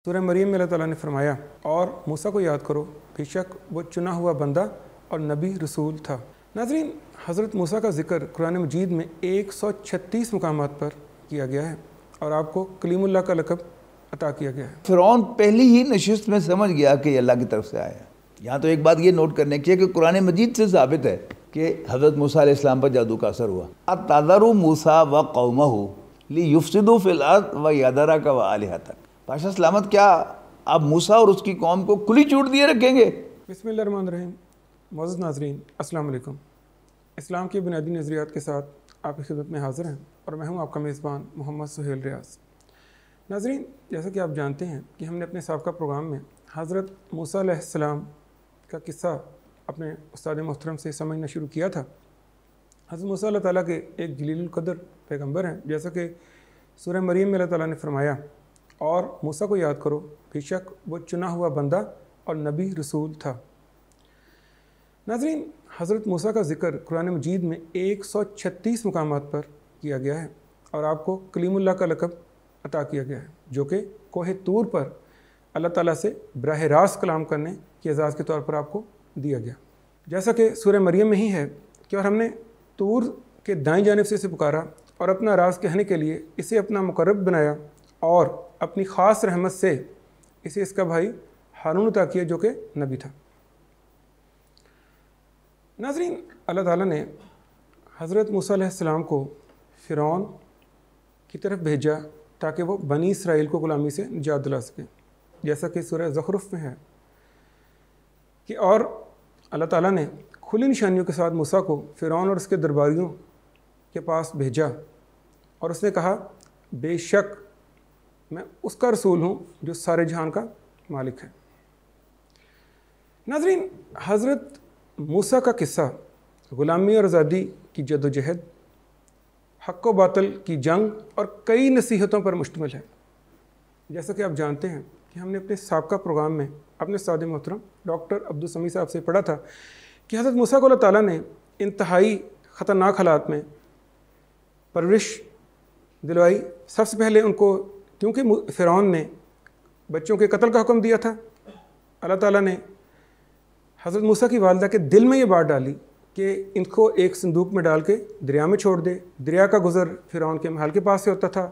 سورہ مریم میں اللہ تعالیٰ نے فرمایا اور موسیٰ کو یاد کرو، بے شک وہ چنا ہوا بندہ اور نبی رسول تھا۔ ناظرین، حضرت موسیٰ کا ذکر قرآن مجید میں 136 مقامات پر کیا گیا ہے اور آپ کو کلیم اللہ کا لقب عطا کیا گیا ہے۔ فرعون پہلی ہی نشست میں سمجھ گیا کہ یہ اللہ کی طرف سے آیا ہے۔ یہاں تو ایک بات یہ نوٹ کرنے کی ہے کہ قرآن مجید سے ثابت ہے کہ حضرت موسیٰ علیہ السلام پر جادو کا اثر ہوا۔ اتذر موسیٰ وقومہ لیفسدوا فی الارض ویذرک وآلہتک۔ بادشاہ سلامت، کیا آپ موسیٰ اور اس کی قوم کو کھلی چھوٹ دیے رکھیں گے؟ بسم اللہ الرحمن الرحیم۔ معزز ناظرین، السلام علیکم۔ اسلام کے بنیادی نظریات کے ساتھ آپ کی خدمت میں حاضر ہیں اور میں ہوں آپ کا میزبان محمد سہیل ریاض۔ ناظرین، جیسا کہ آپ جانتے ہیں کہ ہم نے اپنے سابقہ پروگرام میں حضرت موسیٰ علیہ السلام کا قصہ اپنے استاد محترم سے سمجھنا شروع کیا تھا۔ حضرت موسیٰ اللہ تعالیٰ کے ایک جلیل القدر پیغمبر ہیں، جیسا کہ سورہ مریم میں اللہ تعالیٰ نے فرمایا اور موسیٰ کو یاد کرو، بے شک وہ چنا ہوا بندہ اور نبی رسول تھا۔ ناظرین، حضرت موسیٰ کا ذکر قرآن مجید میں 136 مقامات پر کیا گیا ہے اور آپ کو کلیم اللہ کا لقب عطا کیا گیا ہے، جو کہ کوہ طور پر اللہ تعالیٰ سے براہ راست کلام کرنے کے اعزاز کے طور پر آپ کو دیا گیا۔ جیسا کہ سورہ مریم میں ہی ہے کہ اور ہم نے طور کے دائیں جانب سے اسے پکارا اور اپنا راز کہنے کے لیے اسے اپنا مقرب بنایا اور اپنی خاص رحمت سے اسے اس کا بھائی ہارون عطا کیا جو کہ نبی تھا۔ ناظرین، اللہ تعالیٰ نے حضرت موسیٰ علیہ السلام کو فرعون کی طرف بھیجا تاکہ وہ بنی اسرائیل کو غلامی سے نجات دلا سکے، جیسا کہ سورہ زخرف میں ہے کہ اور اللہ تعالیٰ نے کھلی نشانیوں کے ساتھ موسیٰ کو فرعون اور اس کے درباریوں کے پاس بھیجا اور اس نے کہا، بے شک میں اس کا رسول ہوں جو سارے جہان کا مالک ہے۔ ناظرین، حضرت موسیٰ کا قصہ غلامی اور آزادی کی جد و جہد، حق و باطل کی جنگ اور کئی نصیحتوں پر مشتمل ہے۔ جیسا کہ آپ جانتے ہیں کہ ہم نے اپنے سابقہ پروگرام میں اپنے استاد محترم ڈاکٹر عبدالسمیع صاحب سے پڑھا تھا کہ حضرت موسیٰ کو اللہ تعالیٰ نے انتہائی خطرناک حالات میں پرورش دلوائی۔ سب سے پہلے ان کو، کیونکہ فرعون نے بچوں کے قتل کا حکم دیا تھا، اللہ تعالیٰ نے حضرت موسیٰ کی والدہ کے دل میں یہ بات ڈالی کہ ان کو ایک صندوق میں ڈال کے دریا میں چھوڑ دے۔ دریا کا گزر فرعون کے محل کے پاس سے ہوتا تھا۔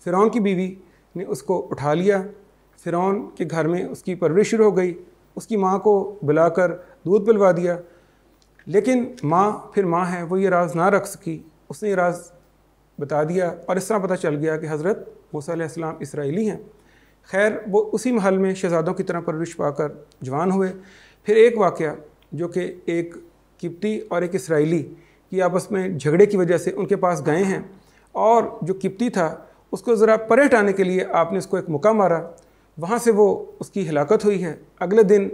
فرعون کی بیوی نے اس کو اٹھا لیا، فرعون کے گھر میں اس کی پرورش شروع ہو گئی، اس کی ماں کو بلا کر دودھ پلوا دیا، لیکن ماں پھر ماں ہے، وہ یہ راز نہ رکھ سکی، اس نے یہ راز بتا دیا اور اس طرح پتہ چل گیا کہ حضرت موسیٰ علیہ السلام اسرائیلی ہیں۔ خیر، وہ اسی محل میں شہزادوں کی طرح پرورش پا کر جوان ہوئے۔ پھر ایک واقعہ جو کہ ایک قبطی اور ایک اسرائیلی کی آپس میں جھگڑے کی وجہ سے ان کے پاس گئے ہیں اور جو قبطی تھا اس کو ذرا پرے ہٹانے کے لیے آپ نے اس کو ایک مکہ مارا، وہاں سے وہ اس کی ہلاکت ہوئی ہے۔ اگلے دن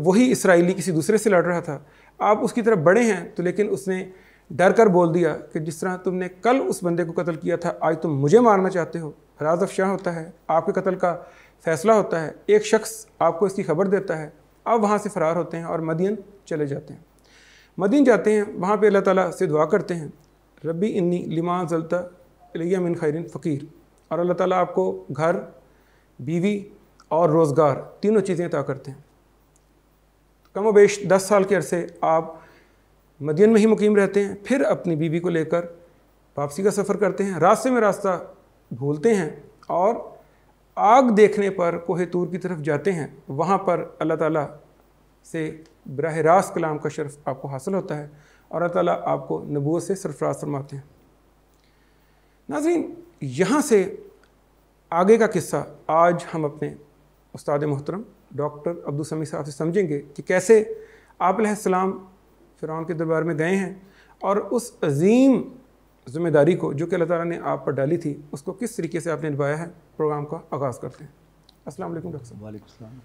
وہی اسرائیلی کسی دوسرے سے لڑ رہا تھا، آپ اس کی طرف بڑھے ہیں تو لیکن اس نے ڈر کر بول دیا کہ جس طرح تم نے کل اس بندے کو قتل کیا تھا، آج تم مجھے مارنا چاہتے ہو۔ راز افشاں ہوتا ہے، آپ کے قتل کا فیصلہ ہوتا ہے، ایک شخص آپ کو اس کی خبر دیتا ہے، آپ وہاں سے فرار ہوتے ہیں اور مدین چلے جاتے ہیں۔ مدین جاتے ہیں، وہاں پہ اللہ تعالیٰ سے دعا کرتے ہیں، ربی انی لما انزلت الی من خیر فقیر، اور اللہ تعالیٰ آپ کو گھر، بیوی اور روزگار تینوں چیزیں عطا کرتے ہیں۔ کم و بیش 10 سال کے عرصے آپ مدین میں ہی مقیم رہتے ہیں، پھر اپنی بیوی کو لے کر واپسی کا سفر کرتے ہیں۔ راستے میں راستہ بھولتے ہیں اور آگ دیکھنے پر کوہ طور کی طرف جاتے ہیں، وہاں پر اللہ تعالیٰ سے براہ راست کلام کا شرف آپ کو حاصل ہوتا ہے اور اللہ تعالیٰ آپ کو نبوت سے سرفراز فرماتے ہیں۔ ناظرین، یہاں سے آگے کا قصہ آج ہم اپنے استاد محترم ڈاکٹر عبدالسمیع صاحب سے سمجھیں گے کہ کیسے آپ علیہ السلام فرعون کے دربار میں گئے ہیں اور اس عظیم ذمہ داری کو جو کہ اللہ تعالیٰ نے آپ پر ڈالی تھی اس کو کس طریقے سے آپ نے نبھایا ہے۔ پروگرام کا آغاز کرتے ہیں۔ السلام علیکم ڈاکٹر صاحب۔ وعلیکم السلام۔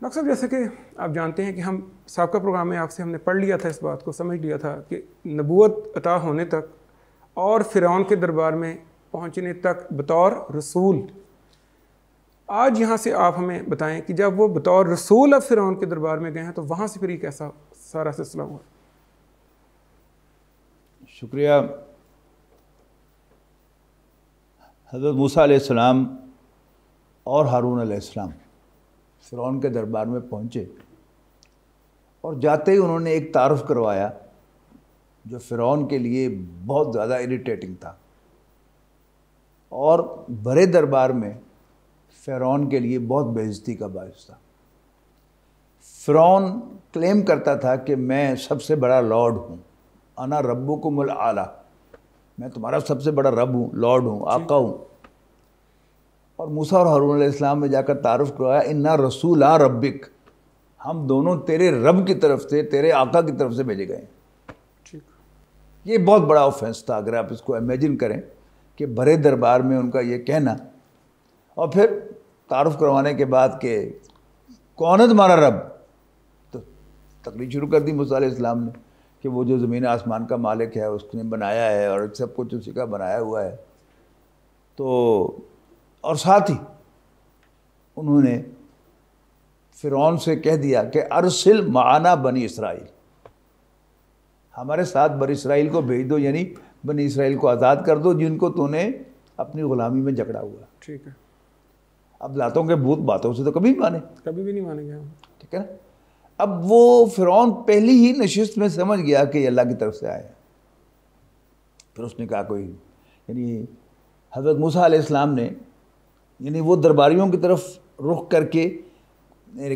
ڈاکٹر صاحب، جیسے کہ آپ جانتے ہیں کہ ہم سابقہ پروگرام میں آپ سے ہم نے پڑھ لیا تھا، اس بات کو سمجھ لیا تھا کہ نبوت عطا ہونے تک اور فرعون کے دربار میں پہنچنے تک بطور رسول، آج یہاں سے آپ ہمیں بتائیں کہ جب وہ بطور رسول اب فرعون کے دربار میں گئے ہیں تو وہاں سے پھر یہ کیسا سارا سلسلہ ہوا؟ شکریہ۔ حضرت موسیٰ علیہ السلام اور ہارون علیہ السلام فرعون کے دربار میں پہنچے اور جاتے ہی انہوں نے ایک تعارف کروایا جو فرعون کے لیے بہت زیادہ اریٹیٹنگ تھا اور بڑے دربار میں فرعون کے لیے بہت بے عزتی کا باعث تھا۔ فرعون کلیم کرتا تھا کہ میں سب سے بڑا لارڈ ہوں، انا ربکم الاعلی، میں تمہارا سب سے بڑا رب ہوں، لارڈ ہوں، آقا ہوں۔ اور موسیٰ اور ہارون علیہ السلام نے جا کر تعارف کروایا، انا رسولا ربک، ہم دونوں تیرے رب کی طرف سے، تیرے آقا کی طرف سے بھیجے گئے ہیں۔ یہ بہت بڑا آفینس تھا اگر آپ اس کو امیجن کریں کہ بڑے دربار میں ان کا یہ کہنا، اور پھر تعارف کروانے کے بعد کہ کون ہے تمہارا رب، تو تقریر شروع کر دی موسیٰ علیہ السلام نے کہ وہ جو زمین آسمان کا مالک ہے اس نے بنایا ہے اور سب کچھ اسی کا بنایا ہوا ہے۔ تو اور ساتھ ہی انہوں نے فرعون سے کہہ دیا کہ ارسل معنا بنی اسرائیل، ہمارے ساتھ بنی اسرائیل کو بھیج دو، یعنی بنی اسرائیل کو آزاد کر دو جن کو تو نے اپنی غلامی میں جکڑا ہوا۔ ٹھیک ہے، اب لاتوں کے بھوت باتوں سے تو کبھی نہیں مانے، کبھی بھی نہیں مانیں گے ہم۔ ٹھیک ہے نا۔ اب وہ فرعون پہلی ہی نشست میں سمجھ گیا کہ یہ اللہ کی طرف سے آیا ہے۔ پھر اس نے کہا کوئی، یعنی حضرت موسیٰ علیہ السلام نے یعنی وہ درباریوں کی طرف رخ کر کے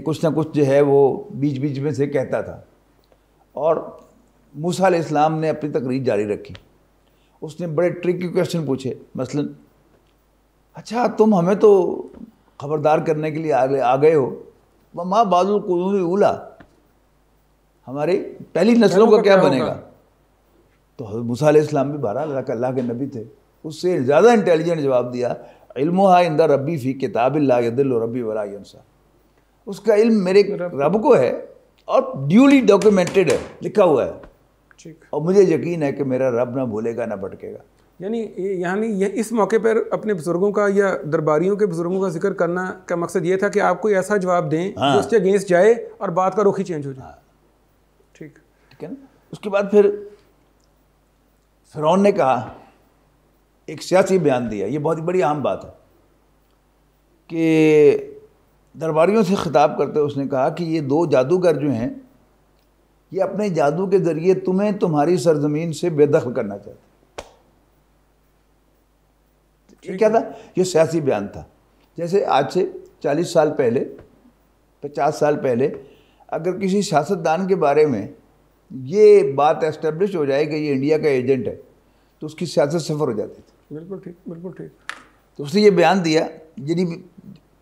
کچھ نہ کچھ جو ہے وہ بیچ بیچ میں سے کہتا تھا، اور موسیٰ علیہ السلام نے اپنی تقریر جاری رکھی۔ اس نے بڑے ٹرکی کویسچن پوچھے، مثلا اچھا تم ہمیں تو خبردار کرنے کے لیے آ گئے ہو، وما بعض القرون الاولی، ہماری پہلی نسلوں کا کیا بنے گا؟ تو حضرت موسیٰ علیہ السلام بھی بہرحال اللہ کے نبی تھے، اس سے زیادہ انٹیلیجنٹ جواب دیا، علمھا عند ربی فی کتاب لا یضل ربی ولا ینسیٰ، اس کا علم میرے رب کو ہے اور ڈیولی ڈاکیومنٹڈ ہے، لکھا ہوا ہے، اور مجھے یقین ہے کہ میرا رب نہ بھولے گا نہ بھٹکے گا۔ یعنی اس موقع پر اپنے بزرگوں کا یا درباریوں کے بزرگوں کا ذکر کرنا کا مقصد یہ تھا کہ آپ کوئی ایسا جواب دیں جو اس کے اگینسٹ جائے اور بات کا رخ ہی چینج ہو جائے۔ ٹھیک ہے نا۔ اس کے بعد پھر فرعون نے کہا، ایک سیاسی بیان دیا، یہ بہت بڑی اہم بات ہے، کہ درباریوں سے خطاب کرتے اس نے کہا کہ یہ دو جادوگر جو ہیں یہ اپنے جادو کے ذریعے تمہیں تمہاری سرزمین سے بے دخل کرنا چاہتے ہیں۔ یہ کیا تھا؟ یہ سیاسی بیان تھا۔ جیسے آج سے 40 سال پہلے 50 سال پہلے اگر کسی سیاستدان کے بارے میں یہ بات اسٹیبلش ہو جائے کہ یہ انڈیا کا ایجنٹ ہے تو اس کی سیاست صفر ہو جاتی تھی۔ بالکل ٹھیک، بالکل ٹھیک۔ تو اس نے یہ بیان دیا، یعنی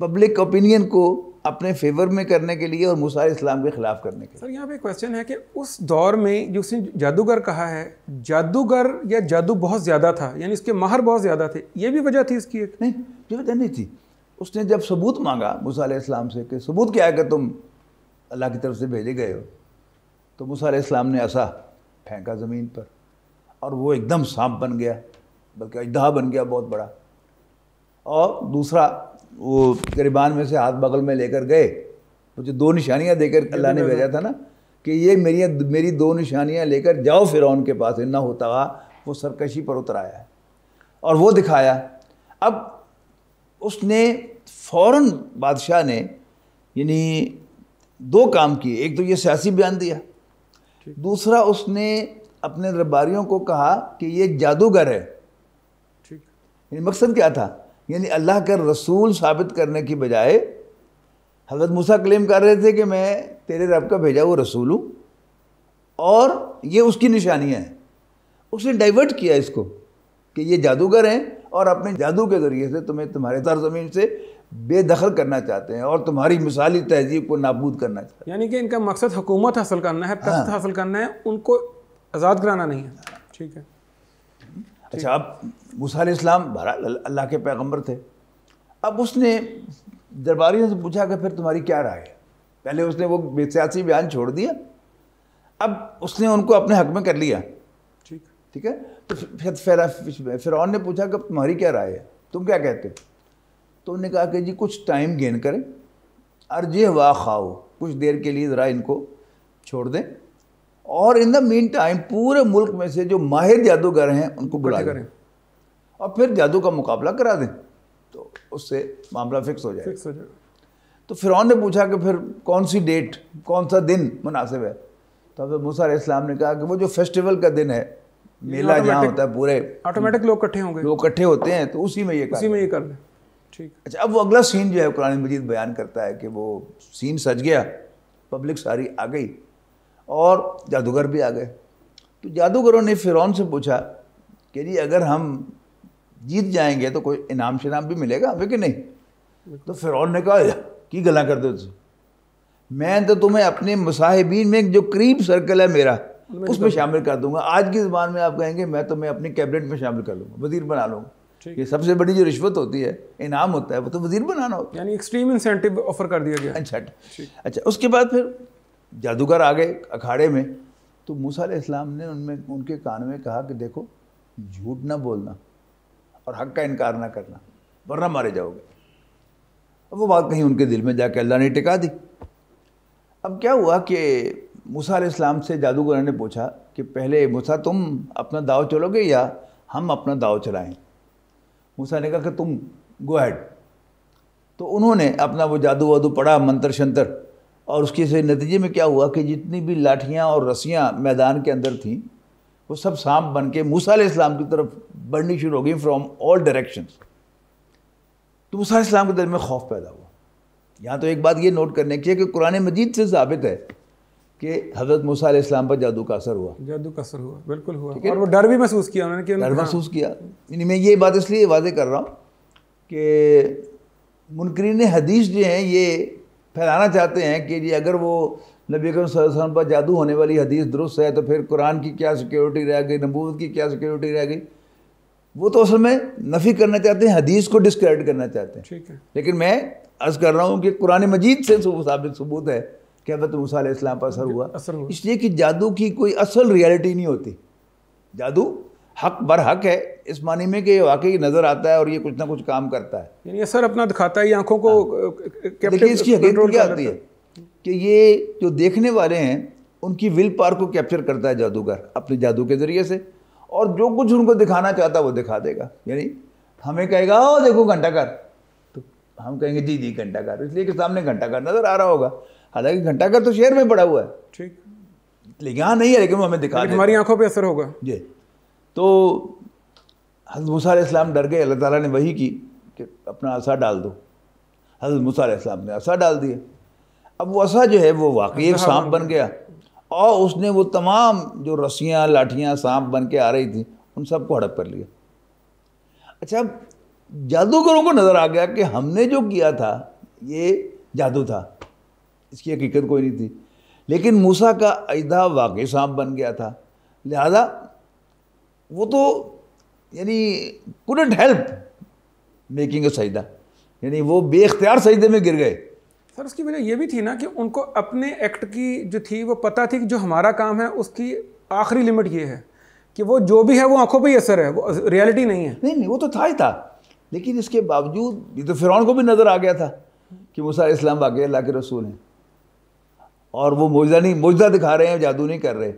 پبلک اوپینین کو اپنے فیور میں کرنے کے لیے اور موسیٰ علیہ السلام کے خلاف کرنے کے لیے۔ سر یہاں پہ کویسچن ہے کہ اس دور میں جو اس نے جادوگر کہا ہے، جادوگر یا جادو بہت زیادہ تھا، یعنی اس کے ماہر بہت زیادہ تھے، یہ بھی وجہ تھی اس کی؟ ایک نہیں، یہ وجہ نہیں تھی۔ اس نے جب ثبوت مانگا موسیٰ علیہ السلام سے کہ ثبوت کیا ہے کہ تم اللہ کی طرف سے بھیجے گئے ہو، تو موسیٰ علیہ السلام نے عصا پھینکا زمین پر اور وہ ایک دم سانپ بن گیا، بلکہ اژدہا بن گیا بہت بڑا، اور دوسرا وہ گریبان میں سے ہاتھ بغل میں لے کر گئے، وہ جو 2 نشانیاں دے کر اللہ نے بھیجا تھا نا کہ یہ میری 2 نشانیاں لے کر جاؤ فرعون کے پاس، نہ ہوتا ہوا وہ سرکشی پر اتر آیا ہے، اور وہ دکھایا۔ اب اس نے فوراً بادشاہ نے یعنی 2 کام کیے، ایک تو یہ سیاسی بیان دیا، دوسرا اس نے اپنے درباریوں کو کہا کہ یہ جادوگر ہے۔ یعنی مقصد کیا تھا؟ یعنی اللہ کا رسول ثابت کرنے کی بجائے حضرت موسیٰ کلیم کر رہے تھے کہ میں تیرے رب کا بھیجا ہوا رسول ہوں اور یہ اس کی نشانیاں ہیں۔ اس نے ڈائیورٹ کیا اس کو کہ یہ جادوگر ہیں اور اپنے جادو کے ذریعے سے تمہیں تمہارے سرزمین سے بے دخل کرنا چاہتے ہیں اور تمہاری مثالی تہذیب کو نابود کرنا چاہتے ہیں۔ یعنی کہ ان کا مقصد حکومت حاصل کرنا ہے، تخت حاصل کرنا ہے، ان کو آزاد کرانا نہیں ہے۔ ٹھیک ہے۔ اچھا، اب موسیٰ علیہ السلام بہرحال اللہ کے پیغمبر تھے۔ اب اس نے درباریوں سے پوچھا کہ پھر تمہاری کیا رائے ہے؟ پہلے اس نے وہ سیاسی بیان چھوڑ دیا، اب اس نے ان کو اپنے حق میں کر لیا۔ ٹھیک ہے۔ تو فرعون نے پوچھا کہ تمہاری کیا رائے ہے، تم کیا کہتے ہو؟ تو انہوں نے کہا کہ جی کچھ ٹائم گین کریں، ارجہ وا خاؤ، کچھ دیر کے لیے ذرا ان کو چھوڑ دیں، اور ان دا مین ٹائم پورے ملک میں سے جو ماہر جادوگر ہیں ان کو بلا کریں اور پھر جادو کا مقابلہ کرا دیں، تو اس سے معاملہ فکس ہو جائے۔ تو فرعون نے پوچھا کہ پھر کون سی ڈیٹ، کون سا دن مناسب ہے؟ تو حضرت موسیٰ علیہ السلام نے کہا کہ وہ جو فیسٹیول کا دن ہے، میلہ جہاں ہوتا ہے، پورے آٹومیٹک لوگ اکٹھے ہوں گے، لوگ اکٹھے ہوتے ہیں، تو اسی میں یہ کر لیں. ٹھیک. اچھا، اب وہ اگلا سین جو ہے قرآن مجید بیان کرتا ہے کہ وہ سین سج گیا، پبلک ساری آ گئی اور جادوگر بھی آ گئے. تو جادوگروں نے فرعون سے پوچھا کہ جی اگر ہم جیت جائیں گے تو کوئی انعام شنام بھی ملے گا ہمیں کہ نہیں؟ تو فرعون نے کہا کی گلا کر دو، میں تو تمہیں اپنے مصاحبین میں جو قریب سرکل ہے میرا اس میں شامل کر دوں گا. آج کی زبان میں آپ کہیں گے میں تمہیں اپنی کیبنٹ میں شامل کر لوں گا، وزیر بنا لوں گا. یہ سب سے بڑی جو رشوت ہوتی ہے، انعام ہوتا ہے، وہ تو وزیر بنانا ہوتا ہے، یعنی ایکسٹریم انسینٹیو آفر کر دیا گیا. اچھا اس کے بعد پھر جادوگر آ گئے اکھاڑے میں. تو موسیٰ علیہ السلام نے ان کے کان میں کہا کہ دیکھو جھوٹ نہ بولنا اور حق کا انکار نہ کرنا ورنہ مارے جاؤ گے. اب وہ بات کہیں ان کے دل میں جا کے اللہ نے ٹکا دی. اب کیا ہوا کہ موسیٰ علیہ السلام سے جادوگروں نے پوچھا کہ پہلے موسیٰ تم اپنا داؤ چلو گے یا ہم اپنا داؤ چلائیں؟ موسیٰ نے کہا کہ تم گو ہیڈ. تو انہوں نے اپنا وہ جادو وادو پڑھا، منتر شنتر، اور اس کے سے نتیجے میں کیا ہوا کہ جتنی بھی لاٹھیاں اور رسیاں میدان کے اندر تھیں وہ سب سانپ بن کے موسیٰ علیہ السلام کی طرف بڑھنی شروع ہو گئی فرام آل ڈائریکشنز. تو موسیٰ علیہ السلام کے دل میں خوف پیدا ہوا. یہاں تو ایک بات یہ نوٹ کرنے کی ہے کہ قرآن مجید سے ثابت ہے کہ حضرت موسیٰ علیہ السلام پر جادو کا اثر ہوا. جادو کا اثر ہوا، بالکل ہوا، اور وہ ڈر بھی محسوس کیا انہوں نے، کہ ڈر محسوس کیا. یعنی میں یہ بات اس لیے واضح کر رہا ہوں کہ منکرین حدیث جو ہیں یہ پھیلانا چاہتے ہیں کہ جی اگر وہ نبی اکرم صلی اللہ علیہ وسلم پر جادو ہونے والی حدیث درست ہے تو پھر قرآن کی کیا سیکیورٹی رہ گئی، نبوت کی کیا سیکیورٹی رہ گئی. وہ تو اصل میں نفی کرنا چاہتے ہیں، حدیث کو ڈسکریڈٹ کرنا چاہتے ہیں. ٹھیک ہے. لیکن میں عرض کر رہا ہوں کہ قرآن مجید سے ثبوت ہے کہ حضرت موسیٰ علیہ السلام پر اثر ہوا. اس لیے کہ جادو کی کوئی اصل ریالٹی نہیں ہوتی. جادو حق برحق ہے اس معنی میں کہ واقعی نظر آتا ہے اور یہ کچھ نہ کچھ کام کرتا ہے، یعنی اثر اپنا دکھاتا ہے، یہ آنکھوں کو. لیکن اس کی حقیقت کیا آتی ہے کہ یہ جو دیکھنے والے ہیں ان کی ول پاور کو کیپچر کرتا ہے جادوگر اپنے جادو کے ذریعے سے، اور جو کچھ ان کو دکھانا چاہتا ہے وہ دکھا دے گا. یعنی ہمیں کہے گا دیکھو گھنٹہ گھر، تو ہم کہیں گے جی گھنٹہ گھر، اس لیے کہ سامنے گھنٹہ گھر نظر آ رہا ہوگا، حالانکہ گھنٹہ گھر تو شہر میں پڑا ہوا ہے. ٹھیک. لیکن یہاں نہیں ہے، لیکن وہ ہمیں دکھا دے، ہماری آنکھوں پہ اثر ہوگا. جی. تو حضرت موسیٰ علیہ السلام ڈر گئے. اللہ تعالیٰ نے وحی کی کہ اپنا عصا ڈال دو. حضرت موسیٰ علیہ السلام نے عصا ڈال دیا. اب وہ عصا جو ہے وہ واقعی ایک سانپ بن گیا، اور اس نے وہ تمام جو رسیاں لاٹھیاں سانپ بن کے آ رہی تھیں ان سب کو ہڑپ کر لیا. اچھا، اب جادوگروں کو نظر آ گیا کہ ہم نے جو کیا تھا یہ جادو تھا، اس کی حقیقت کوئی نہیں تھی. لیکن موسیٰ کا اژدہا واقعی سانپ بن گیا تھا، لہذا وہ تو یعنی couldn't help making a سجدہ، یعنی وہ بے اختیار سجدے میں گر گئے. سر اس کی وجہ یہ بھی تھی نا کہ ان کو اپنے ایکٹ کی جو تھی وہ پتہ تھی کہ جو ہمارا کام ہے اس کی آخری لمٹ یہ ہے کہ وہ جو بھی ہے وہ آنکھوں پہ ہی اثر ہے، وہ ریالٹی نہیں ہے. نہیں وہ تو تھا ہی تھا، لیکن اس کے باوجود یہ تو فرعون کو بھی نظر آ گیا تھا کہ موسیٰ علیہ السلام واقعی اللہ کے رسول ہیں، اور وہ معجزہ دکھا رہے ہیں، جادو نہیں کر رہے،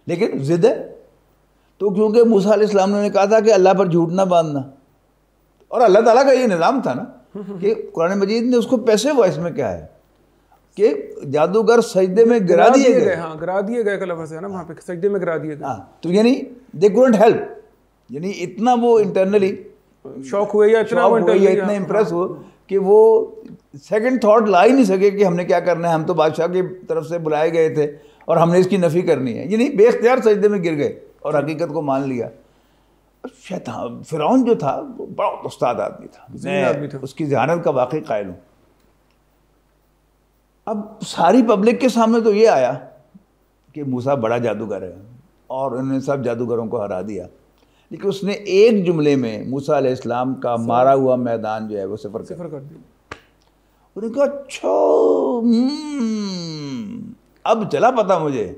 لیکن ضد ہے. تو کیونکہ موسیٰ علیہ السلام نے کہا تھا کہ اللہ پر جھوٹ نہ باندھنا، اور اللہ تعالیٰ کا یہ نظام تھا نا کہ قرآن مجید نے اس کو پیسے وائس میں کیا ہے کہ جادوگر سجدے میں گرا دیے گئے. ہاں، گرا دیے گئے کا لفظ ہے نا وہاں پہ، سجدے میں گرا دیے گئے. ہاں، تو یعنی they couldn't help، یعنی اتنا وہ انٹرنلی شوق ہوئے یا اتنا امپریس ہو کہ وہ سیکنڈ تھاٹ لا ہی نہیں سکے کہ ہم نے کیا کرنا ہے، ہم تو بادشاہ کی طرف سے بلائے گئے تھے اور ہم نے اس کی نفی کرنی ہے. یعنی بے اختیار سجدے میں گر گئے اور حقیقت کو مان لیا. شیطان فرعون جو تھا وہ بڑا استاد آدمی تھا، میں اس کی ذہانت کا واقعی قائل ہوں. اب ساری پبلک کے سامنے تو یہ آیا کہ موسیٰ بڑا جادوگر ہے اور انہوں نے سب جادوگروں کو ہرا دیا، لیکن اس نے ایک جملے میں موسیٰ علیہ السلام کا مارا ہوا میدان جو ہے وہ صفر کر دیا. انہوں نے کہا اچھا اب چلا پتا مجھے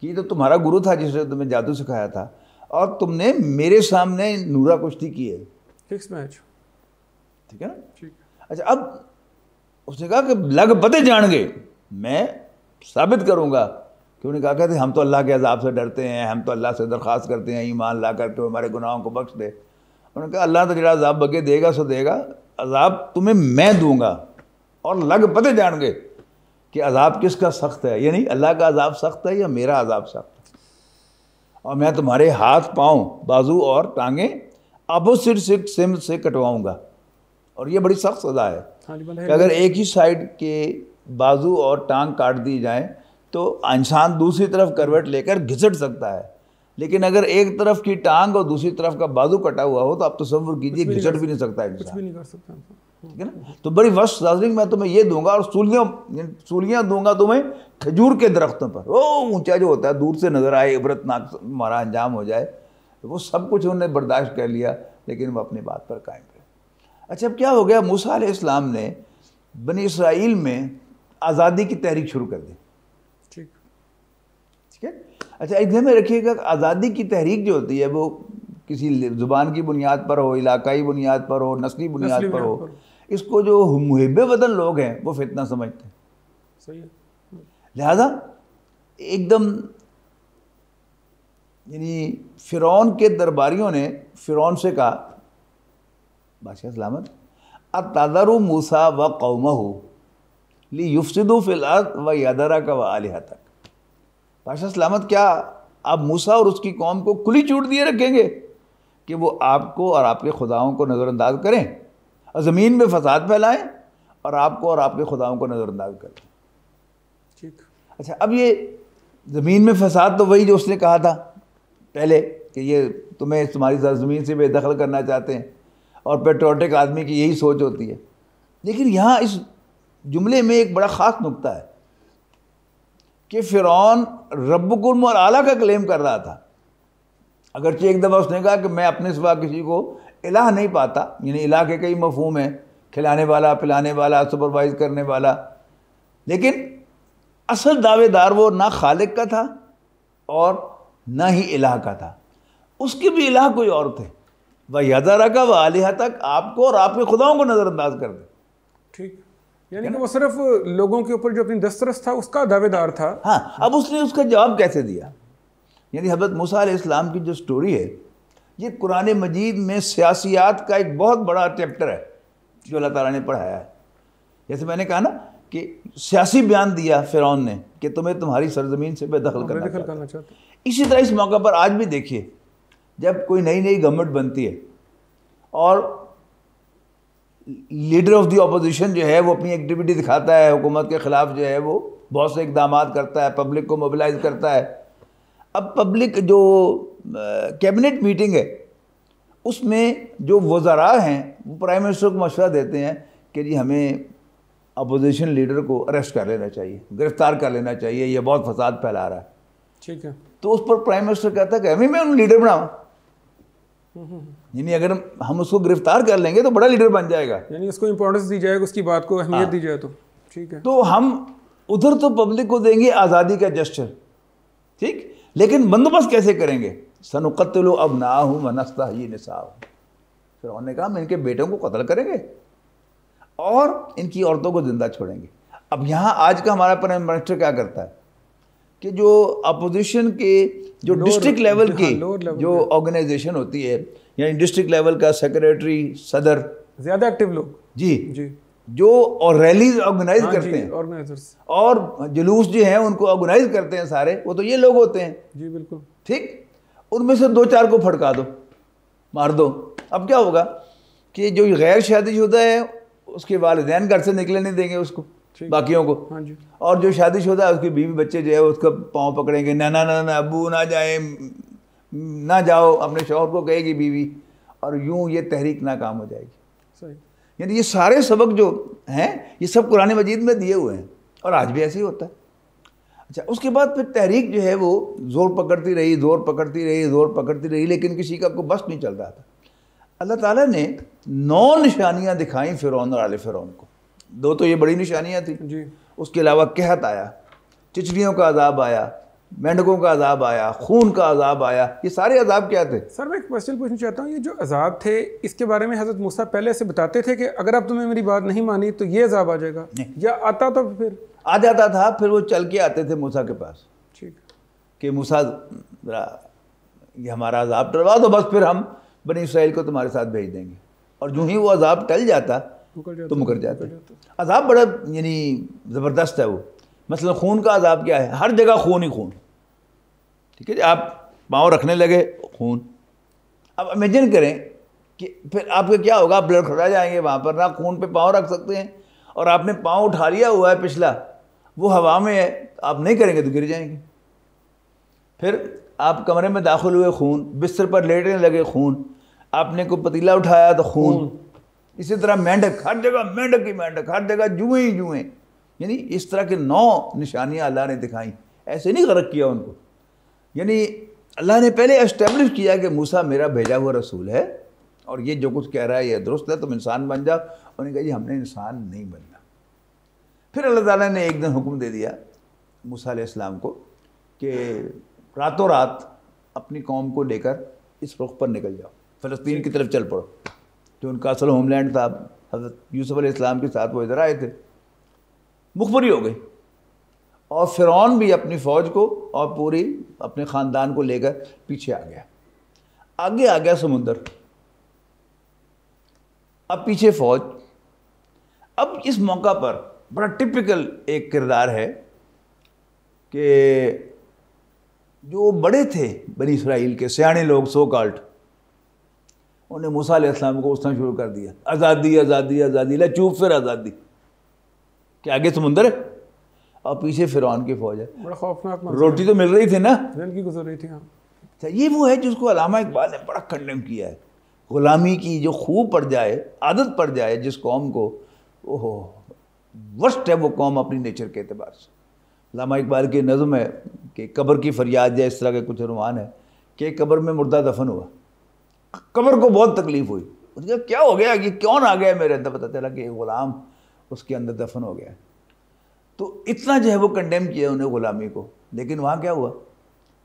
کہ یہ تو تمہارا گرو تھا جس نے تمہیں جادو سکھایا تھا، اور تم نے میرے سامنے نورا کشتی کی ہے. Fix match. ٹھیک ہے نا. اچھا، اب اس نے کہا کہ لگ پتے جان گے، میں ثابت کروں گا کہ انہوں نے کہا کہ ہم تو اللہ کے عذاب سے ڈرتے ہیں، ہم تو اللہ سے درخواست کرتے ہیں ایمان لا کر کے ہمارے گناہوں کو بخش دے. انہوں نے کہا اللہ تو جڑا عذاب بگے دے گا سو دے گا، عذاب تمہیں میں دوں گا اور لگ پتے جان گے کہ عذاب کس کا سخت ہے، یعنی اللہ کا عذاب سخت ہے یا میرا عذاب سخت ہے، اور میں تمہارے ہاتھ پاؤں بازو اور ٹانگیں اپوزٹ سمت سے کٹواؤں گا، اور یہ بڑی سخت سزا ہے کہ اگر ایک ہی سائڈ کے بازو اور ٹانگ کاٹ دی جائیں تو انسان دوسری طرف کروٹ لے کر گھسٹ سکتا ہے، لیکن اگر ایک طرف کی ٹانگ اور دوسری طرف کا بازو کٹا ہوا ہو تو آپ تصور کیجئے گھسٹ بھی نہیں سکتا انسان، ٹھیک ہے نا؟ تو بڑی وسط سازنگ میں تمہیں یہ دوں گا، اور سولیاں دوں گا تمہیں کھجور کے درختوں پر، وہ اونچا جو ہوتا ہے دور سے نظر آئے، عبرتناک ہمارا انجام ہو جائے، وہ سب کچھ انہوں نے برداشت کر لیا لیکن وہ اپنی بات پر قائم رہے۔ اچھا اب کیا ہو گیا، موسیٰ علیہ السلام نے بنی اسرائیل میں آزادی کی تحریک شروع کر دی، ٹھیک ہے؟ اچھا ایک ذہن میں رکھیے گا کہ آزادی کی تحریک جو ہوتی ہے وہ کسی زبان کی بنیاد پر ہو، علاقائی بنیاد پر ہو، نسلی بنیاد پر ہو، اس کو جو محب وطن لوگ ہیں وہ فتنہ سمجھتے ہیں، صحیح ہے، لہذا ایک دم یعنی فرعون کے درباریوں نے فرعون سے کہا، بادشاہ سلامت، اتذر موسیٰ وقومہ لیفسدوا فی الارض ویذرک وآلہتک، بادشاہ سلامت کیا آپ موسیٰ اور اس کی قوم کو کھلی چھوٹ دیے رکھیں گے کہ وہ آپ کو اور آپ کے خداؤں کو نظر انداز کریں اور زمین میں فساد پھیلائیں اور آپ کو اور آپ کے خداؤں کو نظر انداز کریں؟ ٹھیک، اچھا اب یہ زمین میں فساد تو وہی جو اس نے کہا تھا پہلے کہ یہ تمہیں تمہاری زمین سے بے دخل کرنا چاہتے ہیں، اور پیٹریوٹک آدمی کی یہی سوچ ہوتی ہے، لیکن یہاں اس جملے میں ایک بڑا خاص نقطہ ہے کہ فرعون ربکم اور اعلیٰ کا کلیم کر رہا تھا، اگرچہ ایک دفعہ اس نے کہا کہ میں اپنے سوا کسی کو الہ نہیں پاتا، یعنی الہ کے کئی مفہوم ہیں، کھلانے والا، پلانے والا، سپروائز کرنے والا، لیکن اصل دعوے دار وہ نہ خالق کا تھا اور نہ ہی الہ کا تھا، اس کے بھی الہ کوئی اور تھے، وَيَذَرَكَ وَآلِهَتَكَ، آپ کو اور آپ کے خداؤں کو نظر انداز کر دے، ٹھیک، یعنی کہ وہ صرف لوگوں کے اوپر جو اپنی دسترس تھا اس کا دعوے دار تھا۔ ہاں اب اس نے اس کا جواب کیسے دیا؟ یعنی حضرت موسیٰ علیہ السلام کی جو سٹوری ہے یہ قرآن مجید میں سیاسیات کا ایک بہت بڑا چیپٹر ہے جو اللہ تعالیٰ نے پڑھایا ہے۔ جیسے میں نے کہا نا کہ سیاسی بیان دیا فرعون نے کہ تمہیں تمہاری سرزمین سے بے دخل کرنا چاہتا ہے، اسی طرح اس موقع پر آج بھی دیکھیے جب کوئی نئی گورنمنٹ بنتی ہے اور لیڈر آف دی اپوزیشن جو ہے وہ اپنی ایکٹیویٹی دکھاتا ہے، حکومت کے خلاف جو ہے وہ بہت سے اقدامات کرتا ہے، پبلک کو موبلائز کرتا ہے، اب پبلک جو کیبنٹ میٹنگ ہے اس میں جو وزراء ہیں وہ پرائم منسٹر کو مشورہ دیتے ہیں کہ جی ہمیں اپوزیشن لیڈر کو اریسٹ کر لینا چاہیے، گرفتار کر لینا چاہیے، یہ بہت فساد پھیلا رہا ہے، ٹھیک ہے، تو اس پر پرائم منسٹر کہتا ہے کہ ہمیں میں انہوں لیڈر بناؤں، یعنی اگر ہم اس کو گرفتار کر لیں گے تو بڑا لیڈر بن جائے گا، یعنی اس کو امپورٹنس دی جائے گا، اس کی بات کو اہمیت دی جائے، تو ٹھیک ہے، تو ہم ادھر تو پبلک کو دیں گے آزادی کا جسچر، ٹھیک، لیکن بندوبست کیسے کریں گے؟ سنقتل ابناءہم ونستحیی نساءہم، پھر انہوں نے کہا ہم ان کے بیٹوں کو قتل کریں گے اور ان کی عورتوں کو زندہ چھوڑیں گے۔ اب یہاں آج کا ہمارا پرائم منسٹر کیا کرتا ہے کہ جو اپوزیشن کے جو ڈسٹرکٹ لیول کی جو آرگنائزیشن ہوتی ہے، یعنی ڈسٹرکٹ لیول کا سیکریٹری، صدر، زیادہ ایکٹیو لوگ، جی جو اور ریلیز آرگنائز کرتے ہیں اور جلوس جو ہیں ان کو آرگنائز کرتے ہیں سارے، وہ تو یہ لوگ ہوتے ہیں، جی بالکل، ٹھیک، ان میں سے 2-4 کو پھڑکا دو، مار دو، اب کیا ہوگا کہ جو غیر شادی شدہ ہے اس کے والدین گھر سے نکلے نہیں دیں گے اس کو، باقیوں کو، اور جو شادی شدہ ہے اس کی بیوی بچے جو ہے اس کا پاؤں پکڑیں گے، نہ ابو نہ جائیں، نہ جاؤ، اپنے شوہر کو کہے گی بیوی، اور یوں یہ تحریک ناکام ہو جائے گی۔ صحیح، یعنی یہ سارے سبق جو ہیں یہ سب قرآن مجید میں دیے ہوئے ہیں، اور آج بھی ایسے ہی ہوتا ہے۔ اچھا اس کے بعد پھر تحریک جو ہے وہ زور پکڑتی رہی، لیکن کسی کا کوئی بس نہیں چل رہا تھا۔ اللہ تعالیٰ نے 9 نشانیاں دکھائیں فرعون اور آل فرعون کو، 2 تو یہ بڑی نشانیاں تھیں، اس کے علاوہ قحط آیا، چچڑیوں کا عذاب آیا، مینڈکوں کا عذاب آیا، خون کا عذاب آیا، یہ سارے عذاب کیا تھے؟ سر میں ایک کوشچن پوچھنا چاہتا ہوں، یہ جو عذاب تھے اس کے بارے میں حضرت موسیٰ پہلے سے بتاتے تھے کہ اگر اب تمہیں میری بات نہیں مانی تو یہ عذاب آ جائے گا، یا آتا تو پھر آ جاتا تھا؟ پھر وہ چل کے آتے تھے موسیٰ کے پاس، ٹھیک، کہ موسیٰ ذرا یہ ہمارا عذاب ٹلوا دو، بس پھر ہم بنی اسرائیل کو تمہارے ساتھ بھیج دیں گے، اور جو ہی وہ عذاب ٹل جاتا تو مکر جاتے ہیں. عذاب بڑا یعنی زبردست ہے وہ. مثلا خون کا عذاب کیا ہے؟ ہر جگہ خون ہی خون. ٹھیک ہے جی, آپ پاؤں رکھنے لگے خون. اب امیجن کریں کہ پھر آپ کا کیا ہوگا, آپ بلڈ کھڑا جائیں گے وہاں پر, نہ خون پہ پاؤں رکھ سکتے ہیں, اور آپ نے پاؤں اٹھا لیا ہوا ہے پچھلا, وہ ہوا میں ہے, آپ نہیں کریں گے تو گر جائیں گے. پھر آپ کمرے میں داخل ہوئے خون, بستر پر لیٹنے لگے خون, آپ نے کوئی پتیلا اٹھایا تو خون. اسی طرح مینڈک, ہر جگہ مینڈک ہی مینڈک, ہر جگہ جوئیں ہی جوئیں. یعنی اس طرح کے 9 نشانیاں اللہ نے دکھائیں. ایسے نہیں غرق کیا ان کو, یعنی اللہ نے پہلے اسٹیبلش کیا کہ موسیٰ میرا بھیجا ہوا رسول ہے, اور یہ جو کچھ کہہ رہا ہے یہ درست ہے, تم انسان بن جاؤ. انہوں نے کہا جی ہم نے انسان نہیں بننا. پھر اللہ تعالیٰ نے ایک دن حکم دے دیا موسیٰ علیہ السلام کو کہ راتوں رات اپنی قوم کو لے کر اس رخ پر نکل جاؤ, فلسطین کی طرف چل پڑو, جو ان کا اصل ہوم لینڈ تھا. حضرت یوسف علیہ السلام کے ساتھ وہ ادھر آئے تھے, مخبری ہو گئی, اور فرعون بھی اپنی فوج کو اور پوری اپنے خاندان کو لے کر پیچھے آ گیا. آگے آ گیا سمندر, اب پیچھے فوج. اب اس موقع پر بڑا ٹپیکل ایک کردار ہے کہ جو بڑے تھے بنی اسرائیل کے سیانے لوگ, سو کالڈ, انہوں نے موسیٰ علیہ السلام کو کوسنا شروع کر دیا, آزادی آزادی آزادی. لے چوپ پھر آزادی, کہ آگے سمندر ہے اور پیچھے فرعون کی فوج ہے. بڑا خوفناک روٹی تو مل رہی تھی نا, زندگی گزر رہی تھی. یہ وہ ہے جس کو علامہ اقبال نے بڑا کنڈیم کیا ہے. غلامی کی جو خوب پڑ جائے, عادت پڑ جائے جس قوم کو, اوہ ورسٹ ہے وہ قوم اپنی نیچر کے اعتبار سے. علامہ اقبال کی نظم ہے کہ قبر کی فریاد یا اس طرح کے کچھ عنوان ہے کہ قبر میں مردہ دفن ہوا, قبر کو بہت تکلیف ہوئی, اس کا کیا ہو گیا, یہ کون آ گیا میرے اندر, پتہ چلا کہ غلام اس کے اندر دفن ہو گیا. تو اتنا جو ہے وہ کنڈیم کیا انہیں غلامی کو. لیکن وہاں کیا ہوا,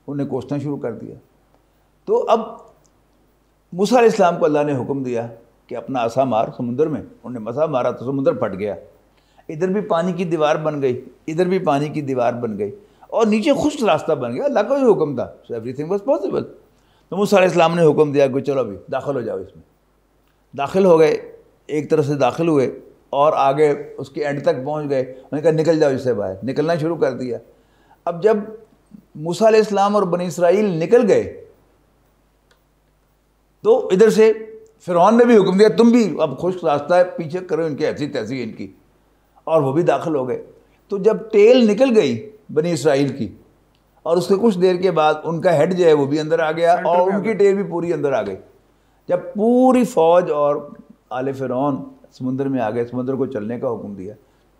انہیں کوسنا شروع کر دیا. تو اب موسیٰ علیہ السلام کو اللہ نے حکم دیا کہ اپنا عصا مار سمندر میں. انہوں نے مسا مارا تو سمندر پھٹ گیا, ادھر بھی پانی کی دیوار بن گئی, ادھر بھی پانی کی دیوار بن گئی, اور نیچے خشک راستہ بن گیا. اللہ کا جو حکم تھا, so every thing was possible. تو موسیٰ علیہ السلام نے حکم دیا کہ چلو ابھی داخل ہو جاؤ اس میں. داخل ہو گئے, ایک طرف سے داخل ہوئے اور آگے اس کے اینڈ تک پہنچ گئے. انہوں نے کہا نکل جاؤ اس سے باہر, نکلنا شروع کر دیا. اب جب موسیٰ علیہ السلام اور بنی اسرائیل نکل گئے تو ادھر سے فرعون نے بھی حکم دیا تم بھی اب خشک راستہ ہے پیچھے کرو ان کی ایسی تیسی ان کی, اور وہ بھی داخل ہو گئے. تو جب ٹیل نکل گئی بنی اسرائیل کی, اور اس کے کچھ دیر کے بعد ان کا ہیڈ جو ہے وہ بھی اندر آ گیا, اور ان کی ٹیل بھی پوری اندر آ گئی. جب پوری فوج اور آل فرعون سمندر میں آ گئے, سمندر کو چلنے کا حکم دیا,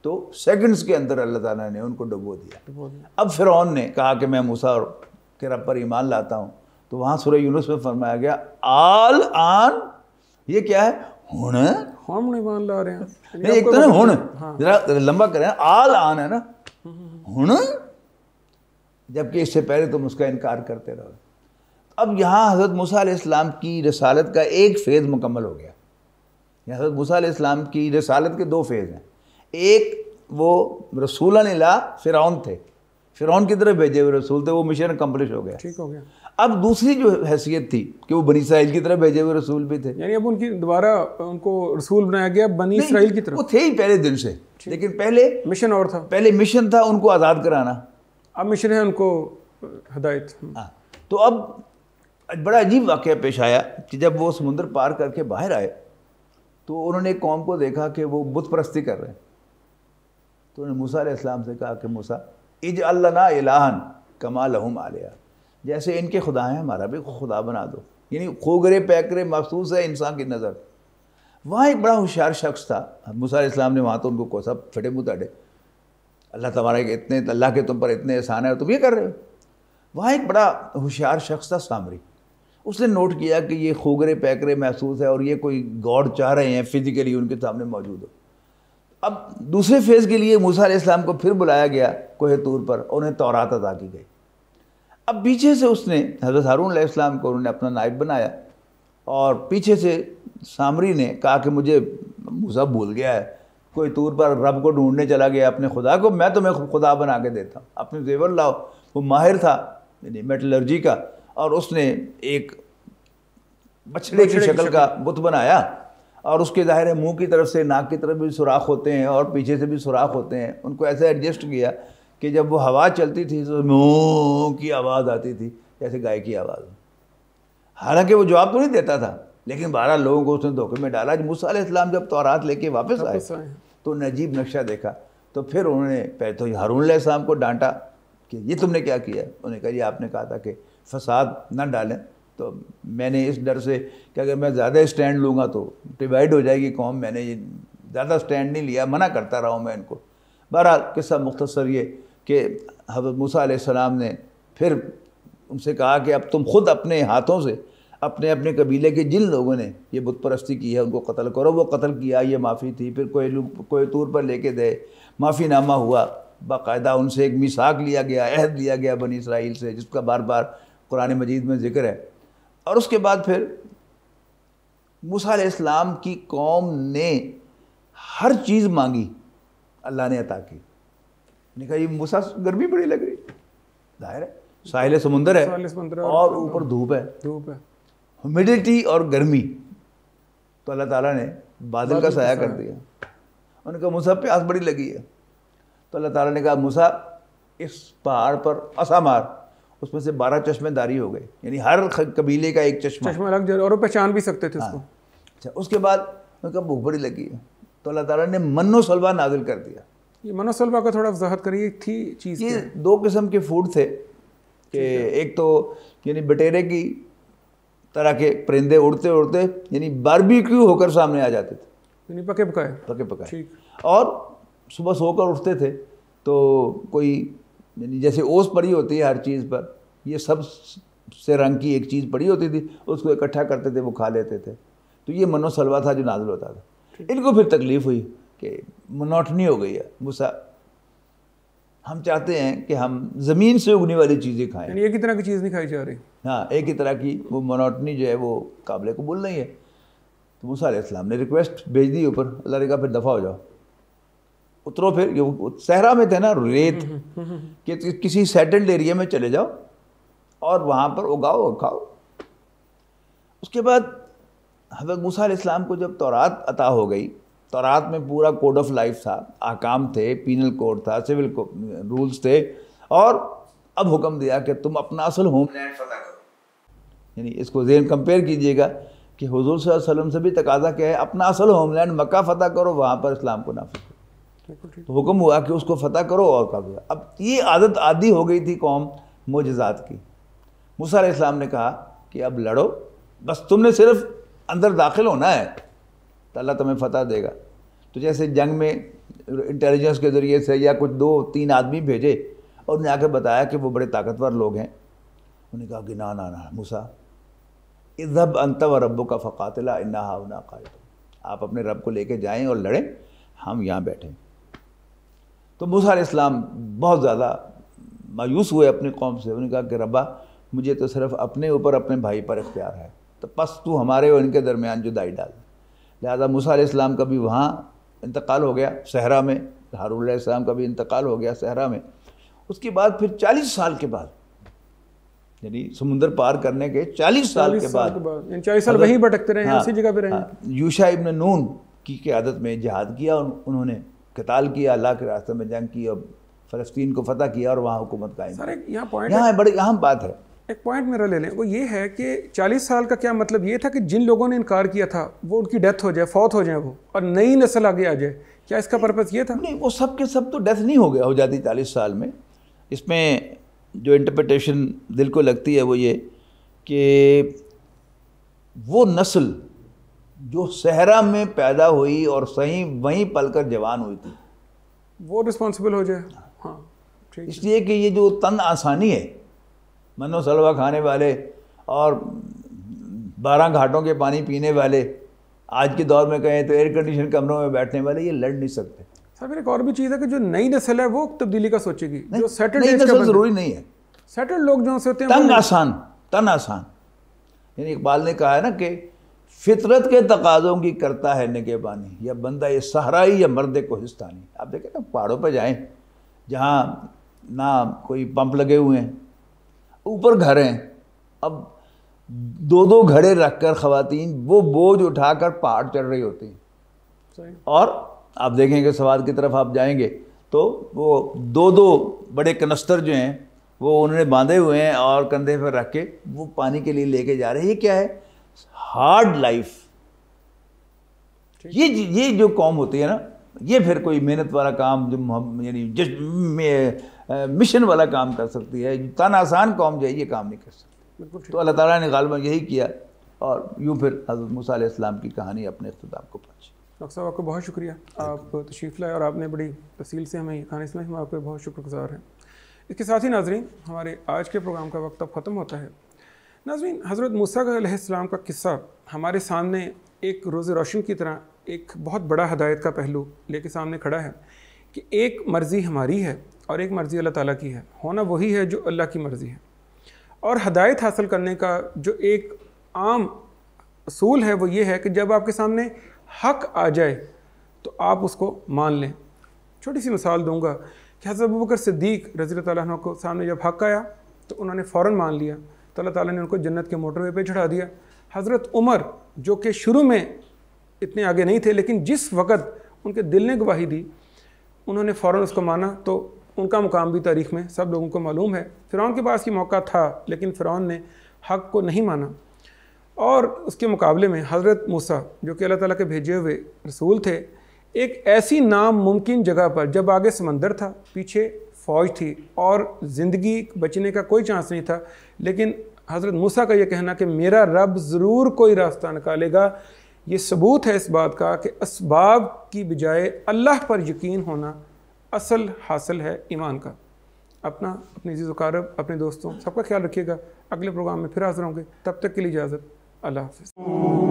تو سیکنڈز کے اندر اللہ تعالیٰ نے ان کو ڈبو دیا. اب فرعون نے کہا کہ میں موسیٰ کے رب پر ایمان لاتا ہوں. تو وہاں سورہ یونس میں فرمایا گیا آل آن, یہ کیا ہے, ہن, ہم ایمان لا رہے ہیں. نہیں ایک تو نا ہن, ذرا لمبا کریں, آل آن ہے نا, ہن, جبکہ اس سے پہلے تم اس کا انکار کرتے رہو. اب یہاں حضرت موسیٰ علیہ السلام کی رسالت کا ایک فیز مکمل ہو گیا. حضرت موسیٰ علیہ السلام کی رسالت کے 2 فیز ہیں. ایک وہ رسولن الی فرعون تھے, فرعون کی طرف بھیجے ہوئے رسول تھے, وہ مشن اکمپلش ہو گیا, ٹھیک ہو گیا. اب دوسری جو حیثیت تھی کہ وہ بنی اسرائیل کی طرف بھیجے ہوئے رسول بھی تھے. یعنی اب ان کی دوبارہ ان کو رسول بنایا گیا بنی اسرائیل کی طرف. وہ تھے ہی پہلے دن سے, لیکن پہلے مشن اور تھا, پہلے مشن تھا ان کو آزاد کرانا, اب مشن ہے ان کو ہدایت. تو اب بڑا عجیب واقعہ پیش آیا کہ جب وہ سمندر پار کر کے باہر آئے تو انہوں نے ایک قوم کو دیکھا کہ وہ بت پرستی کر رہے ہیں. تو انہوں نے موسیٰ علیہ السلام سے کہا کہ موسیٰ اجعل لنا الہا کما لہم آلیہ, جیسے ان کے خدا ہیں ہمارا بھی خدا بنا دو. یعنی خوگرے پیکرے محسوس ہے انسان کی نظر. وہاں ایک بڑا ہوشیار شخص تھا, موسیٰ علیہ السلام نے وہاں تو ان کو کوسا, پھٹے منہ تاڑے, اللہ تمہارا اتنے, اللہ کے تم پر اتنے احسان ہے اور تم یہ کر رہے ہو. وہاں ایک بڑا ہوشیار شخص تھا سامری, اس نے نوٹ کیا کہ یہ خوگرے پیکرے محسوس ہے اور یہ کوئی گاڈ چاہ رہے ہیں فزیکلی ان کے سامنے موجود ہو. اب دوسرے فیز کے لیے موسیٰ علیہ السلام کو پھر بلایا گیا کوہ طور پر, انہیں تورات عطا کی گئی. اب پیچھے سے اس نے حضرت ہارون علیہ السلام کو انہوں نے اپنا نائب بنایا, اور پیچھے سے سامری نے کہا کہ مجھے موسیٰ بھول گیا ہے, کوئی طور پر رب کو ڈھونڈنے چلا گیا اپنے خدا کو, میں تمہیں خدا بنا کے دیتا ہوں, اپنے زیور لاؤ. وہ ماہر تھا یعنی میٹلرجی کا, اور اس نے ایک بچڑے کی شکل کا بت بنایا اور اس کے ظاہر ہے منہ کی طرف سے ناک کی طرف بھی سوراخ ہوتے ہیں اور پیچھے سے بھی سوراخ ہوتے ہیں. ان کو ایسے ایڈجسٹ کیا کہ جب وہ ہوا چلتی تھی تو مو کی آواز آتی تھی جیسے گائے کی آواز. حالانکہ وہ جواب تو نہیں دیتا تھا، لیکن 12 لوگوں کو اس نے دھوکے میں ڈالا. موسیٰ علیہ السلام جب تورات لے کے واپس آئے تو عجیب نقشہ دیکھا. تو پھر انہوں نے پہلے تو ہارون علیہ السلام کو ڈانٹا کہ یہ تم نے کیا کیا. انہوں نے کہا یہ آپ نے کہا تھا کہ فساد نہ ڈالیں، تو میں نے اس ڈر سے کہ اگر میں زیادہ اسٹینڈ لوں گا تو ڈیوائڈ ہو جائے گی قوم، میں نے یہ زیادہ اسٹینڈ نہیں لیا، منع کرتا رہا ہوں میں ان کو. بہرحال قصہ مختصر یہ کہ حضرت موسیٰ علیہ السلام نے پھر ان سے کہا کہ اب تم خود اپنے ہاتھوں سے اپنے اپنے قبیلے کے جن لوگوں نے یہ بت پرستی کی ہے ان کو قتل کرو. وہ قتل کیا، یہ معافی تھی. پھر کوئی طور پر لے کے دے، معافی نامہ ہوا، باقاعدہ ان سے ایک میثاق لیا گیا، عہد لیا گیا بنی اسرائیل سے، جس کا بار بار قرآن مجید میں ذکر ہے. اور اس کے بعد پھر موسیٰ علیہ السلام کی قوم نے ہر چیز مانگی، اللہ نے عطا کی. نے کہا یہ موسیٰ گرمی بڑی لگ رہی، ظاہر ہے ساحل سمندر ہے اور اوپر دھوپ ہے، ہیومیڈیٹی اور گرمی. تو اللہ تعالیٰ نے بادل کا سایہ کر دیا. انہوں نے کہا موسیٰ پیاس بڑی لگی ہے. تو اللہ تعالیٰ نے کہا موسیٰ اس پہاڑ پر عصا مار. اس میں سے 12 چشمے داری ہو گئے، یعنی ہر قبیلے کا ایک چشمہ لگ جائے اور وہ پہچان بھی سکتے تھے اس کو. اچھا اس کے بعد انہوں نے کہا بھوک بڑی لگی ہے. تو اللہ تعالیٰ نے من و سلوہ نازل کر دیا. یہ من و سلوہ کا تھوڑا وضاحت کریے تھی چیز. یہ 2 قسم کے فوڈ تھے کہ ایک تو یعنی بٹیرے کی طرح کے پرندے اڑتے اڑتے یعنی باربیکیو ہو کر سامنے آ جاتے تھے، یعنی پکے پکائے. اور صبح سو کر اٹھتے تھے تو کوئی یعنی جیسے اوس پڑی ہوتی ہے ہر چیز پر، یہ سب سے رنگ کی ایک چیز پڑی ہوتی تھی، اس کو اکٹھا کرتے تھے، وہ کھا لیتے تھے. تو یہ من و سلوہ تھا جو نازل ہوتا تھا. ان کو پھر تکلیف ہوئی کہ منوٹنی ہو گئی ہے. موسیٰ ہم چاہتے ہیں کہ ہم زمین سے اگنے والی چیزیں کھائیں، یعنی ایک ہی طرح کی چیز نہیں کھائی جا رہی. ہاں ایک ہی طرح کی وہ منوٹنی جو ہے وہ قابل قبول نہیں ہے. تو موسیٰ علیہ السلام نے ریکویسٹ بھیج دی اوپر. اللہ نے کہا پھر دفع ہو جاؤ، اترو. پھر صحرا میں تھے نا ریت، کہ کسی سیٹلڈ ایریا میں چلے جاؤ اور وہاں پر اگاؤ اور کھاؤ. اس کے بعد حضرت موسیٰ علیہ السلام کو جب تورات عطا ہو گئی، تورات میں پورا کوڈ آف لائف تھا، احکام تھے، پینل کوڈ تھا، سول رولز تھے. اور اب حکم دیا کہ تم اپنا اصل ہوم لینڈ فتح کرو. یعنی اس کو ذہن کمپیئر کیجئے گا کہ حضور صلی اللہ علیہ وسلم سے بھی تقاضا کیا ہے، اپنا اصل ہوم لینڈ مکہ فتح کرو، وہاں پر اسلام کو نافذ کرو. تو حکم ہوا کہ اس کو فتح کرو اور قبضہ. اب یہ عادت عادی ہو گئی تھی قوم معجزات کی. موسیٰ علیہ السلام نے کہا کہ اب لڑو، بس تم نے صرف اندر داخل ہونا ہے تو اللہ تمہیں فتح دے گا. تو جیسے جنگ میں انٹیلیجنس کے ذریعے سے یا کچھ 2-3 آدمی بھیجے اور انہیں آ کے بتایا کہ وہ بڑے طاقتور لوگ ہیں. انہوں نے کہا کہ نا موسیٰ اذهب انت وربک فقاتلا انا ہاہنا قاعدون. آپ اپنے رب کو لے کے جائیں اور لڑیں، ہم یہاں بیٹھیں. تو موسیٰ علیہ السلام بہت زیادہ مایوس ہوئے اپنی قوم سے. انہوں نے کہا کہ ربا مجھے تو صرف اپنے اوپر اپنے بھائی پر اختیار ہے، تو پس تو ہمارے اور ان کے درمیان جدائی ڈال. لہذا موسیٰ علیہ السلام کا بھی وہاں انتقال ہو گیا صحرا میں، ہارون علیہ السلام کا بھی انتقال ہو گیا صحرا میں. اس کے بعد پھر 40 سال کے بعد، یعنی سمندر پار کرنے کے 40 سال کے بعد، یعنی 40 سال وہیں بھٹکتے رہے ہیں، اسی جگہ پہ رہے ہیں. یوشع ابن نون کی قیادت میں جہاد کیا، انہوں نے قتال کیا، اللہ کے راستے میں جنگ کی اور فلسطین کو فتح کیا اور وہاں حکومت قائم کی. یہاں بڑی اہم بات ہے، ایک پوائنٹ میرا لے لیں، وہ یہ ہے کہ 40 سال کا کیا مطلب یہ تھا کہ جن لوگوں نے انکار کیا تھا وہ ان کی ڈیتھ ہو جائے، فوت ہو جائیں وہ، اور نئی نسل آگے آ جائے؟ کیا اس کا پرپس یہ تھا؟ نہیں، وہ سب کے سب تو ڈیتھ نہیں ہو جاتی 40 سال میں. اس میں جو انٹرپریٹیشن دل کو لگتی ہے وہ یہ کہ وہ نسل جو صحرا میں پیدا ہوئی اور صحیح وہیں پل کر جوان ہوئی تھی وہ رسپانسبل ہو جائے. ہاں ٹھیک. اس لیے کہ یہ جو تن آسانی ہے، من و سلوہ کھانے والے اور 12 گھاٹوں کے پانی پینے والے، آج کے دور میں کہیں تو ایئر کنڈیشن کمروں میں بیٹھنے والے، یہ لڑ نہیں سکتے. سر ایک اور بھی چیز ہے کہ جو نئی نسل ہے وہ تبدیلی کا سوچے گی. جو سیٹلڈ نئی نسل ضروری نہیں ہے، سیٹلڈ لوگ جو ہوتے ہیں تن آسان. یعنی اقبال نے کہا ہے نا کہ فطرت کے تقاضوں کی کرتا ہے نگہبانی، یا بندہ یہ صحرائی یا مرد کوہستانی. آپ دیکھیں نا پہاڑوں پہ جائیں جہاں نہ کوئی پمپ لگے ہوئے ہیں، اوپر گھر ہیں. اب دو دو گھڑے رکھ کر خواتین وہ بوجھ اٹھا کر پہاڑ چڑھ رہی ہوتی ہیں. اور آپ دیکھیں کہ سوات کی طرف آپ جائیں گے تو وہ دو دو بڑے کنستر جو ہیں وہ انہوں نے باندھے ہوئے ہیں اور کندھے پر رکھ کے وہ پانی کے لیے لے کے جا رہے ہیں. یہ کیا ہے؟ Hard life. یہ جو قوم ہوتی ہے نا، یہ پھر کوئی محنت والا کام جو یعنی جس مشن والا کام کر سکتی ہے. تن آسان قوم جو ہے یہ کام نہیں کر سکتی. تو اللہ تعالیٰ نے غالباً یہی کیا اور یوں پھر حضرت موسیٰ علیہ السلام کی کہانی اپنے اختتام کو پہنچی. ڈاکٹر صاحب آپ کا بہت شکریہ، آپ تشریف لائے اور آپ نے بڑی تفصیل سے ہمیں یہ کہانی سنائی. ہم آپ کے بہت شکر گزار ہیں. اس کے ساتھ ہی ناظرین ہمارے آج کے پروگرام کا وقت اب ختم ہوتا ہے. ناظرین حضرت موسیٰ علیہ السلام کا قصہ ہمارے سامنے ایک روز روشن کی طرح ایک بہت بڑا ہدایت کا پہلو لے کے سامنے کھڑا ہے کہ ایک مرضی ہماری ہے اور ایک مرضی اللہ تعالیٰ کی ہے. ہونا وہی ہے جو اللہ کی مرضی ہے. اور ہدایت حاصل کرنے کا جو ایک عام اصول ہے وہ یہ ہے کہ جب آپ کے سامنے حق آ جائے تو آپ اس کو مان لیں. چھوٹی سی مثال دوں گا کہ حضرت ابوبکر صدیق رضی اللہ تعالیٰ عنہ کو سامنے جب حق آیا تو انہوں نے فوراً مان لیا تو اللہ تعالیٰ نے ان کو جنت کے موٹر وے پہ چڑھا دیا. حضرت عمر جو کہ شروع میں اتنے آگے نہیں تھے لیکن جس وقت ان کے دل نے گواہی دی انہوں نے فوراً اس کو مانا تو ان کا مقام بھی تاریخ میں سب لوگوں کو معلوم ہے. فرعون کے پاس یہ موقع تھا لیکن فرعون نے حق کو نہیں مانا. اور اس کے مقابلے میں حضرت موسیٰ جو کہ اللہ تعالیٰ کے بھیجے ہوئے رسول تھے ایک ایسی ناممکن جگہ پر جب آگے سمندر تھا پیچھے فوج تھی اور زندگی بچنے کا کوئی چانس نہیں تھا، لیکن حضرت موسیٰ کا یہ کہنا کہ میرا رب ضرور کوئی راستہ نکالے گا، یہ ثبوت ہے اس بات کا کہ اسباب کی بجائے اللہ پر یقین ہونا اصل حاصل ہے ایمان کا. اپنے عزیز و اقارب، اپنے دوستوں سب کا خیال رکھیے گا. اگلے پروگرام میں پھر حاضر ہوں گے. تب تک کے لیے اجازت. اللہ حافظ.